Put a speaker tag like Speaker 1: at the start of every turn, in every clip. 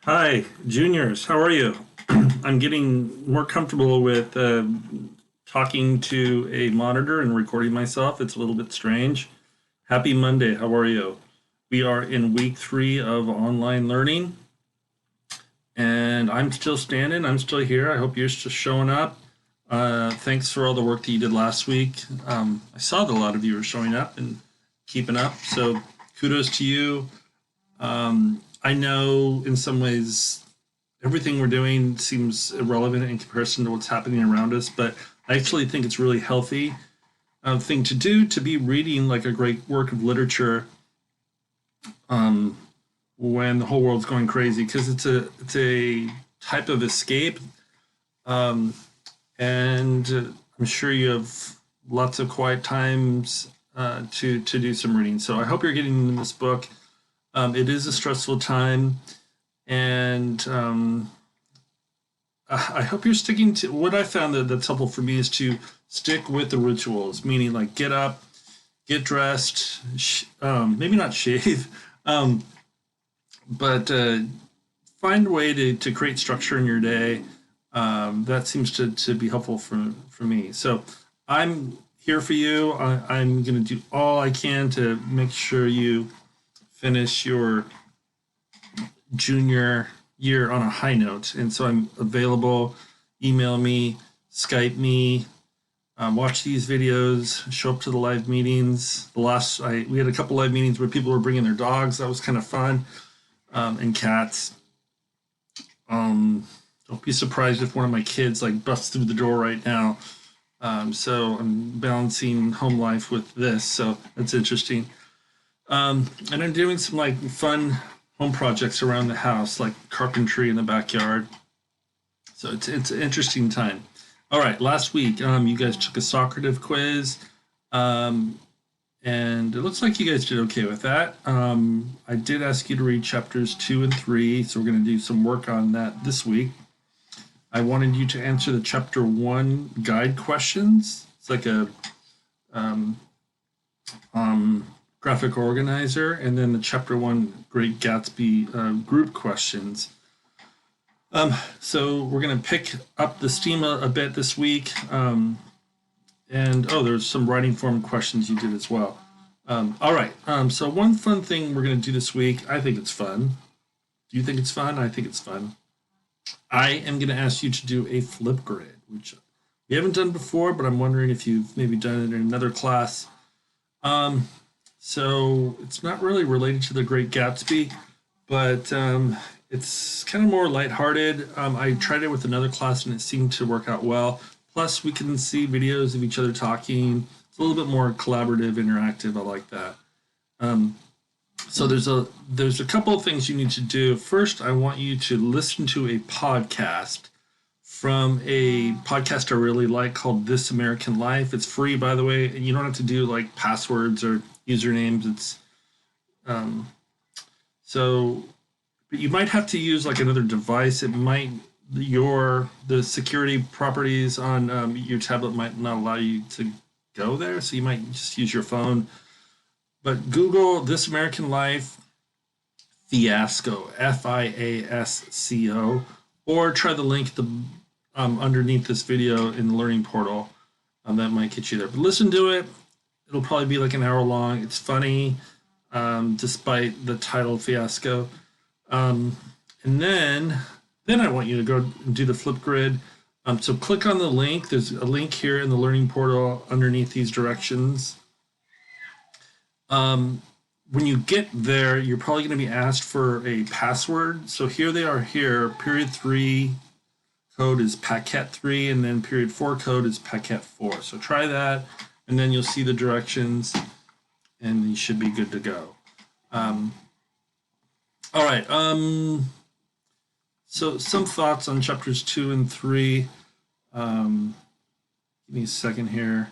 Speaker 1: Hi, juniors. How are you? I'm getting more comfortable with talking to a monitor and recording myself. It's a little bit strange. Happy Monday. How are you? We are in week 3 of online learning, and I'm still standing. I'm still here. I hope you're still showing up. Thanks for all the work that you did last week. I saw that a lot of you were showing up and keeping up, so kudos to you. I know in some ways everything we're doing seems irrelevant in comparison to what's happening around us, but I actually think it's really healthy thing to do to be reading like a great work of literature um, when the whole world's going crazy because it's a type of escape, um, and I'm sure you have lots of quiet times to do some reading. So I hope you're getting in this book. It is a stressful time, and I hope you're sticking to what I found that's helpful for me is to stick with the rituals, meaning like get up, get dressed, maybe not shave, um, but find a way to create structure in your day. That seems to be helpful for me. So I'm here for you. I'm going to do all I can to make sure you finish your junior year on a high note. And so I'm available. Email me, Skype me, watch these videos, show up to the live meetings. We had a couple live meetings where people were bringing their dogs. That was kind of fun, and cats. Don't be surprised if one of my kids like busts through the door right now. So I'm balancing home life with this, so that's interesting. And I'm doing some like fun home projects around the house, like carpentry in the backyard. So it's an interesting time. All right, last week you guys took a Socrative quiz, um, and it looks like you guys did okay with that. I did ask you to read chapters 2 and 3, so we're going to do some work on that this week. I wanted you to answer the chapter 1 guide questions. It's like a um, um, graphic organizer, and then the chapter 1 Great Gatsby group questions. So we're going to pick up the steam a bit this week. And there's some writing form questions you did as well. All right. So one fun thing we're going to do this week, I think it's fun. Do you think it's fun? I think it's fun. I am going to ask you to do a flip grid, which we haven't done before, but I'm wondering if you've maybe done it in another class. Um, so it's not really related to the Great Gatsby, but it's kind of more lighthearted. I tried it with another class and it seemed to work out well. Plus, we can see videos of each other talking. It's a little bit more collaborative, interactive. I like that. Um, so there's a couple of things you need to do. First, I want you to listen to a podcast from a podcast I really like called This American Life. It's free, by the way, and you don't have to do like passwords or usernames. It's um, so, but you might have to use like another device. It might the security properties on your tablet might not allow you to go there, so you might just use your phone. But Google This American Life Fiasco, FIASCO, or try the link underneath this video in the learning portal. That might get you there. But listen to it. It'll probably be like an hour long. It's funny, despite the title Fiasco. And then I want you to go and do the flip grid. So click on the link. There's a link here in the learning portal underneath these directions. When you get there, you're probably going to be asked for a password. So here they are here. Period 3 code is packet 3, and then period 4 code is packet 4. So try that, and then you'll see the directions, and you should be good to go. All right. So some thoughts on chapters 2 and 3. Give me a second here.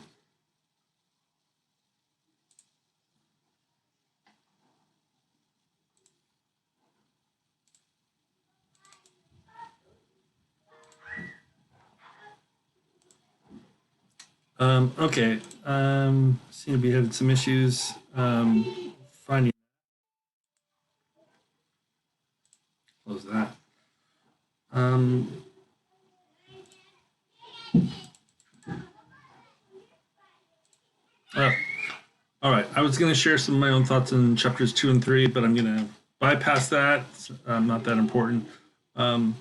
Speaker 1: Okay. Seem to be having some issues finding. Close that. Um, uh, all right. I was going to share some of my own thoughts on chapters 2 and 3, but I'm going to bypass that. It's not that important. Um,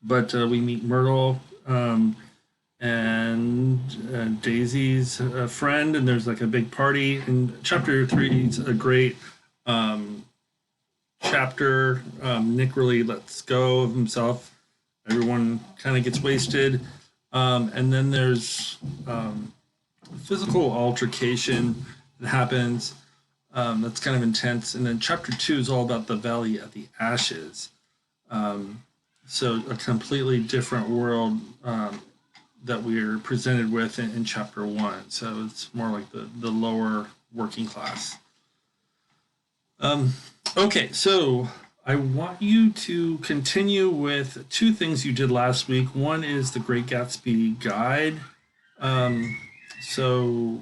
Speaker 1: but we meet Myrtle and Daisy's friend, and there's like a big party. And chapter 3 is a great chapter. Nick really lets go of himself. Everyone kind of gets wasted. And then there's physical altercation that happens. That's kind of intense. And then chapter 2 is all about the Valley of the Ashes. So a completely different world that we're presented with in chapter 1. So it's more like the lower working class. Okay, so I want you to continue with 2 things you did last week. One is the Great Gatsby guide. So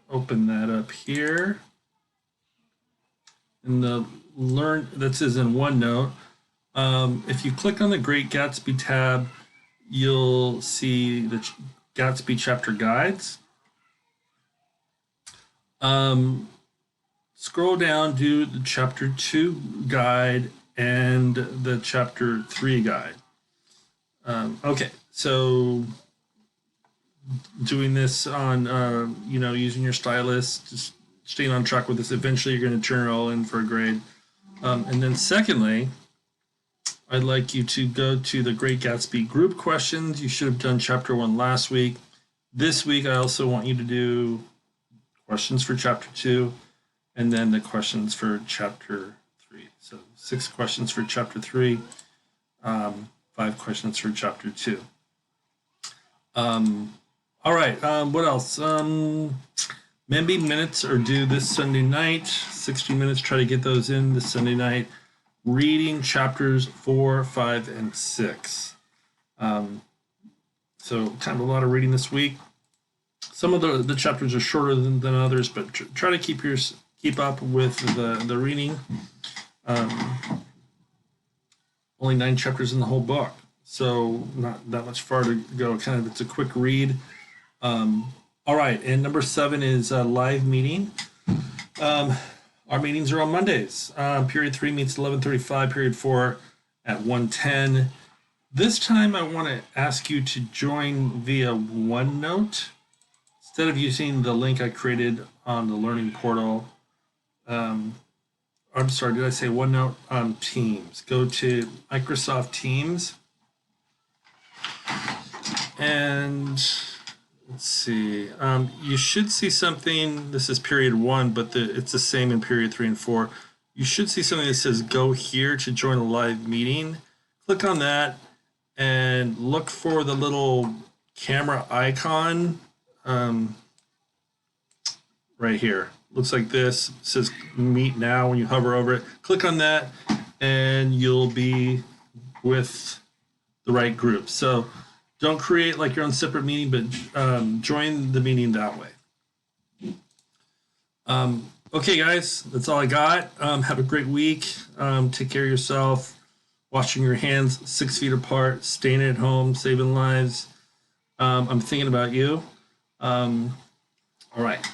Speaker 1: open that up here. And the learn, that says in OneNote. If you click on the Great Gatsby tab, you'll see the Gatsby chapter guides. Scroll down, do the chapter 2 guide and the chapter 3 guide. Okay, so doing this on, using your stylus, just staying on track with this. Eventually, you're going to turn it all in for a grade. And then secondly, I'd like you to go to the Great Gatsby group questions. You should have done chapter 1 last week. This week, I also want you to do questions for chapter 2 and then the questions for chapter 3. So 6 questions for chapter 3, 5 questions for chapter 2. All right, what else? Maybe minutes are due this Sunday night. 60 minutes, try to get those in this Sunday night. Reading chapters 4, 5, and 6. So kind of a lot of reading this week. Some of the chapters are shorter than others, but try to keep up with the reading. Only 9 chapters in the whole book, so not that much far to go. Kind of, it's a quick read. All right, and number 7 is a live meeting. Our meetings are on Mondays. Period 3 meets 11:35. Period 4 at 1:10. This time, I want to ask you to join via OneNote instead of using the link I created on the Learning Portal. I'm sorry, did I say OneNote? Teams. Go to Microsoft Teams. And let's see. You should see something. This is period 1, but it's the same in period 3 and 4. You should see something that says go here to join a live meeting. Click on that and look for the little camera icon right here. Looks like this. It says meet now. When you hover over it, click on that and you'll be with the right group. So don't create like your own separate meeting, but join the meeting that way. Okay, guys, that's all I got. Have a great week. Take care of yourself. Washing your hands 6 feet apart, staying at home, saving lives. I'm thinking about you. All right.